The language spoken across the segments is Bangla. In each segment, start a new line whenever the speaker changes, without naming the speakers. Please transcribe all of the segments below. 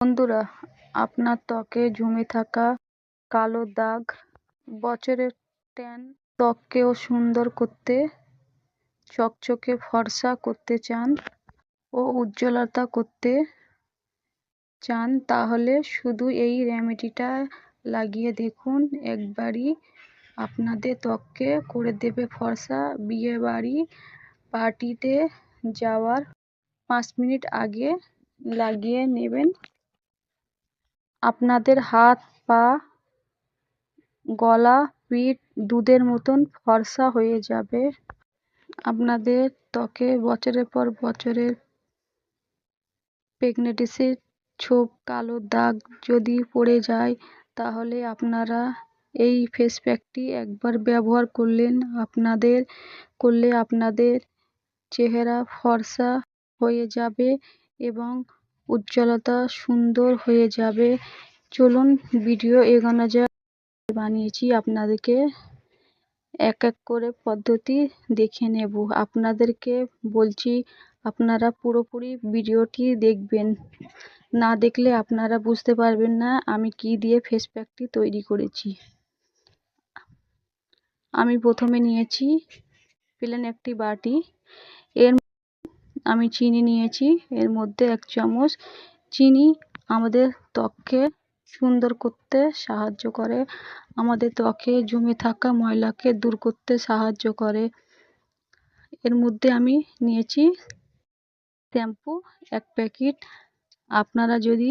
বন্ধুরা, আপনার ত্বকে জমে থাকা কালো দাগ, বছরের ট্যান ত্বককেও সুন্দর করতে, চকচকে ফর্সা করতে চান ও উজ্জ্বলতা করতে চান, তাহলে শুধু এই রেমেডিটা লাগিয়ে দেখুন। একবারই আপনাদের ত্বককে করে দেবে ফর্সা। বিয়ে বাড়ি পার্টিতে যাওয়ার 5 মিনিট আগে লাগিয়ে নেবেন। আপনাদের হাত, পা, গলা, পিঠ দুধের মতন ফর্সা হয়ে যাবে। আপনাদের ত্বকে বছরের পর বছরের প্রেগনেন্সির ছোপ, কালো দাগ যদি পড়ে যায়, তাহলে আপনারা এই ফেস প্যাকটি একবার ব্যবহার করলে আপনাদের চেহারা ফর্সা হয়ে যাবে এবং উজ্জ্বলতা সুন্দর হয়ে যাবে। চলুন ভিডিও এগোনো যাক। বানিয়েছি, আপনাদেরকে এক এক করে পদ্ধতি দেখে নেব। আপনাদেরকে বলছি, আপনারা পুরোপুরি ভিডিওটি দেখবেন। না দেখলে আপনারা বুঝতে পারবেন না আমি কি দিয়ে ফেস প্যাকটি তৈরি করেছি। আমি প্রথমে নিয়েছি প্লেন একটি বাটি, এর আমি চিনি নিয়েছি। এর মধ্যে 1 চামচ চিনি আমাদের ত্বককে সুন্দর করতে সাহায্য করে, আমাদের ত্বকে জমে থাকা ময়লাকে দূর করতে সাহায্য করে। এর মধ্যে আমি নিয়েছি শ্যাম্পু 1 প্যাকেট। আপনারা যদি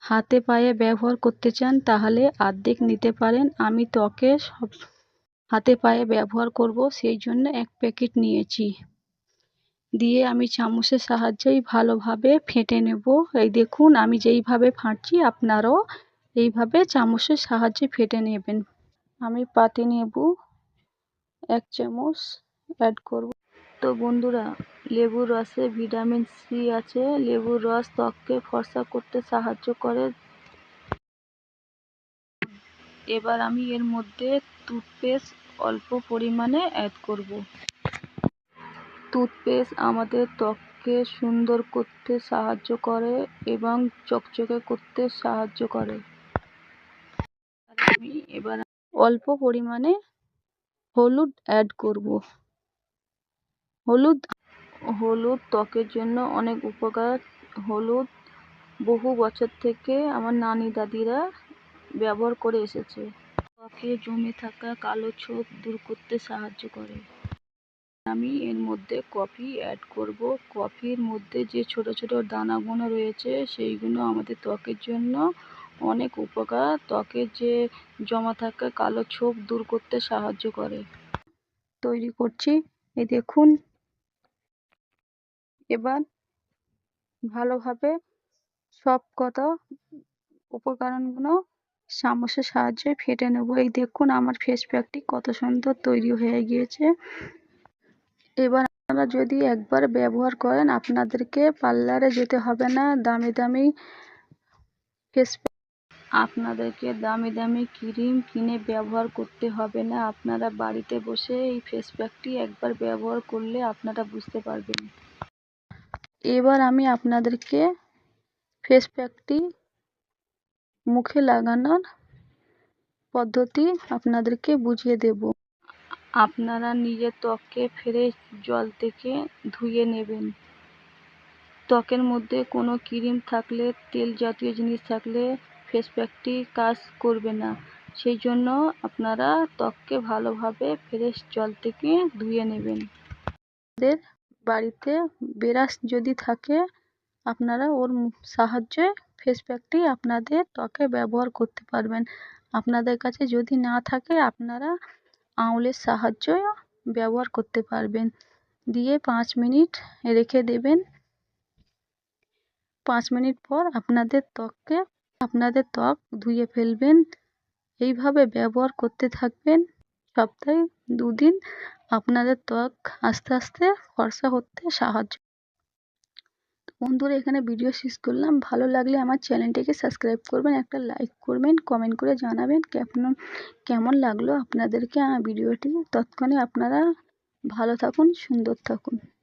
হাতে পায়ে ব্যবহার করতে চান তাহলে অর্ধেক নিতে পারেন। আমি ত্বকে সব হাতে পায়ে ব্যবহার করব, সেই জন্য 1 প্যাকেট নিয়েছি। দিয়ে আমি চামচের সাহায্যেই ভালোভাবে ফেটে নেব। এই দেখুন, আমি যেইভাবে ফাটছি আপনারাও এইভাবে চামচের সাহায্যে ফেটে নেবেন। আমি পাতিলেবু 1 চামচ অ্যাড করব। তো বন্ধুরা, লেবুর রসে ভিটামিন সি আছে। লেবুর রস ত্বককে ফর্সা করতে সাহায্য করে। এবার আমি এর মধ্যে টুথপেস্ট অল্প পরিমাণে অ্যাড করব। টুথপেস্ট আমাদের ত্বককে সুন্দর করতে সাহায্য করে এবং চকচকে করতে সাহায্য করে। আমি এবার অল্প পরিমাণে হলুদ অ্যাড করব। হলুদ ত্বকের জন্য অনেক উপকার। হলুদ বহু বছর থেকে আমার নানি দাদিরা ব্যবহার করে এসেছে। ত্বকে জমে থাকা কালো ছোপ দূর করতে সাহায্য করে। আমি এর মধ্যে কফি অ্যাড করব। কফির মধ্যে যে ছোট ছোট দানাগুলো রয়েছে সেইগুলো আমাদের ত্বকের জন্য অনেক উপকার। ত্বকের যে জমা থাকা কালো ছোপ দূর করতে সাহায্য করে। তৈরি করছি, এই দেখুন। এবার ভালোভাবে সব কটা উপকরণগুলো চামচের সাহায্যে ফেটে নেব। এই দেখুন, আমার ফেস প্যাকটি কত সুন্দর তৈরি হয়ে গিয়েছে। এবার আপনারা যদি একবার ব্যবহার করেন, আপনাদেরকে পার্লারে যেতে হবে না। আপনাদেরকে দামি দামি ক্রিম কিনে ব্যবহার করতে হবে না। আপনারা বাড়িতে বসে এই ফেস প্যাকটি একবার ব্যবহার করলে আপনারা বুঝতে পারবেন। এবার আমি আপনাদেরকে ফেস প্যাকটি মুখে লাগানোর পদ্ধতি আপনাদেরকে বুঝিয়ে দেব। আপনারা নিজের ত্বককে ফ্রেশ জল থেকে ধুয়ে নেবেন। ত্বকের মধ্যে কোনো ক্রিম থাকলে, তেল জাতীয় জিনিস থাকলে ফেস প্যাকটি কাজ করবে না। সেই জন্য আপনারা ত্বককে ভালোভাবে ফ্রেশ জল থেকে ধুয়ে নেবেন। আপনাদের বাড়িতে ব্রাশ যদি থাকে, আপনারা ওর সাহায্যে ফেস প্যাকটি আপনাদের ত্বকে ব্যবহার করতে পারবেন। আপনাদের কাছে যদি না থাকে, আপনারা আঙুলের সাহায্যে ব্যবহার করতে পারবেন। দিয়ে 5 মিনিট রেখে দেবেন। 5 মিনিট পর আপনাদের ত্বক ধুয়ে ফেলবেন। এইভাবে ব্যবহার করতে থাকবেন সপ্তাহে 2 দিন। আপনাদের ত্বক আস্তে আস্তে ফর্সা হতে সাহায্য। বন্ধুরা, এখানে ভিডিও শেষ করলাম। ভালো লাগলে আমার চ্যানেলটিকে সাবস্ক্রাইব করবেন, একটা লাইক করবেন, কমেন্ট করে জানাবেন কেমন লাগলো আপনাদেরকে আমার ভিডিওটি। ততক্ষণে আপনারা ভালো থাকুন, সুন্দর থাকুন।